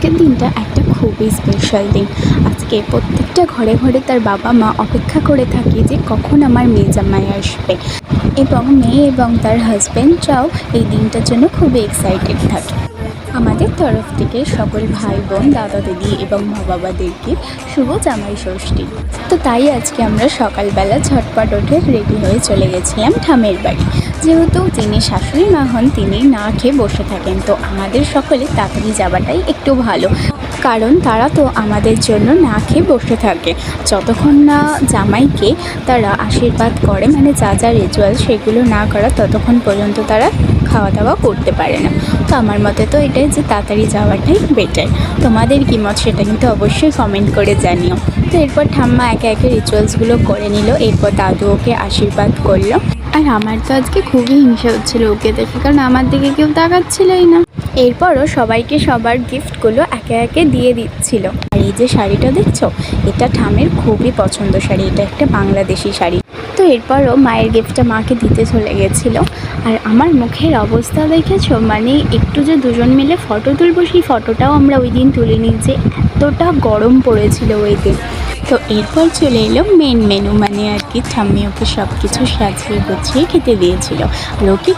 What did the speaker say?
আজকের দিনটা একটা খুবই স্পেশাল দিন। আজকে প্রত্যেকটা ঘরে ঘরে তার বাবা মা অপেক্ষা করে থাকে যে কখন আমার মেয়ে জামাই আসবে, এবং মেয়ে এবং তার হাজব্যান্ডরাও এই দিনটার জন্য খুবই এক্সাইটেড থাকে। আমাদের তরফ থেকে সকল ভাই বোন, দাদা দিদি এবং মা বাবাদেরকে শুভ জামাই ষষ্ঠী। তো তাই আজকে আমরা সকালবেলা ঝটপট উঠে রেডি হয়ে চলে গেছিলাম ঠামের বাড়ি। যেহেতু যিনি শাশুড়ি মা হন তিনি না খেয়ে বসে থাকেন, তো আমাদের সকলে তাড়াতাড়ি যাওয়াটাই একটু ভালো, কারণ তারা তো আমাদের জন্য না খেয়ে বসে থাকে যতক্ষণ না জামাইকে তারা আশীর্বাদ করে, মানে যা যা রিচুয়াল সেগুলো না করা ততক্ষণ পর্যন্ত তারা খাওয়া দাওয়া করতে পারে না। তো আমার মতে তো এটাই যে তাড়াতাড়ি যাওয়াটাই বেটার। তোমাদের কী মত সেটা কিন্তু অবশ্যই কমেন্ট করে জানিও। তো এরপর ঠাম্মা একে একে রিচুয়ালসগুলো করে নিল, এরপর দাদু ওকে আশীর্বাদ করলো। আর আমার তো আজকে খুবই হিংসা হচ্ছিলো ওকে দেখে, কারণ আমার দিকে কেউ তাকাচ্ছিলই না। এরপরও সবাইকে সবার গিফটগুলো একে একে দিয়ে দিচ্ছিল। আর এই যে শাড়িটা দেখছো, এটা ঠামের খুবই পছন্দ শাড়ি, এটা একটা বাংলাদেশি শাড়ি। তো এরপরও মায়ের গিফটটা মাকে দিতে চলে গেছিলো। আর আমার মুখের অবস্থা দেখেছো, মানে একটু যে দুজন মিলে ফটো তুলবো সেই ফটোটাও আমরা ওই দিন তুলিনি, যে এতটা গরম পড়েছিল ওই দিন। তো এরপর চলে এলো মেন মেনু, মানে আর কি ঠাম্মি ওকে সব কিছু সাজিয়ে গুছিয়ে খেতে দিয়েছিল। আর ওকে